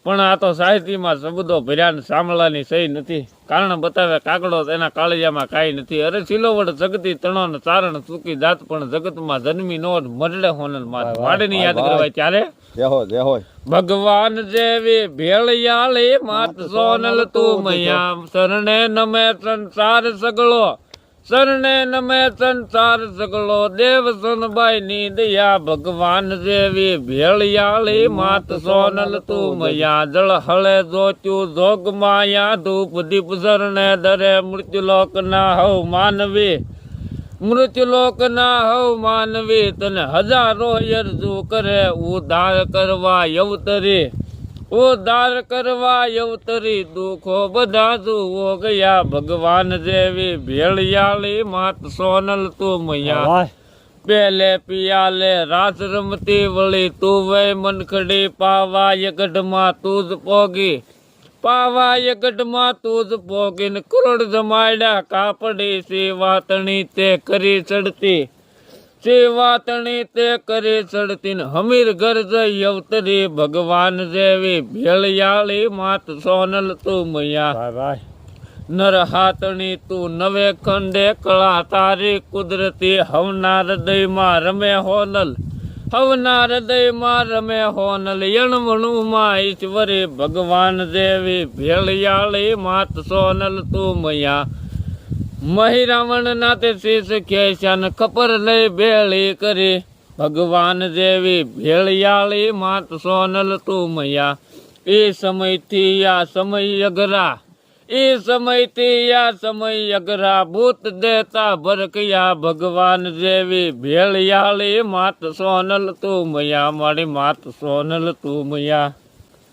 પણ આ તો સાહિત્યમાં શબ્દો ભર્યા સાંભળવાની સહી નથી. કારણ બતાવે કાગડો એના કાળિયામાં કાંઈ નથી. અરે સિલોવડ જગતી તણો ચારણ ચૂકી જાત પણ જગતમાં જન્મી નો મરડે હોનલ વાડની યાદ કરવાય ત્યારે ભગવાન જેવી ભેળિયાળી માત સોનલ તું મૈયા શરણે નમે સંસાર સગળો શરણે નમે સંસાર સગળો દેવ સોનબાઈ ની દયા ભગવાન જેવી ભેળિયાળી માત સોનલ તું મૈયા જળ હળે જોચ્યું જોગ માયા ધૂપ દીપ શરણે દરે મૃત્યુલોક ના હવ માનવી મૃત્યુલોક ના હવ માનવી તને હજારો યરજુ કરે ઉદ્ધાર કરવા યવતરી ઉદ્ધાર કરવા યવતરી દુઃખો બધા જુઓ ગયા ભગવાન જેવી ભેળિયાળી માત સોનલ તું મૈયા પેલે પિયાલે રાસ રમતી વળી તું વે મનખડી પાવા ગઢમાં તું જ પોગી પાવા ગઢમાં તું જ પોગીને કરોડ જમાડ્યા કાપડી સેવાતણી તે કરી ચડતી સેવાતણી તે કરી ચડતી ને હમીર ઘર જઈ અવતરી ભગવાન જેવી ભેળિયાળી માત સોનલ તું મૈયા નર હાથણી તું નવે ખંડે કળા તારી કુદરતી હવના હૃદયમાં રમે હોનલ હવના હૃદયમાં રમે હોનલ યણવણું માં ઈશ્વરી ભગવાન જેવી ભેળિયાળી માત સોનલ તું મૈયા મહી રાવણ ના તે શીશ ખેશ્યાન ખપર લઈ ભેળી કરી ભગવાન જેવી ભેળિયાળી માત સોનલ તું મૈયા એ સમયથી આ સમય અઘરા એ સમયથી આ સમય અઘરા ભૂત દેતા ભરકયા ભગવાન જેવી ભેળિયાળી માત સોનલ તું મૈયા મારી માત સોનલ તું મૈયા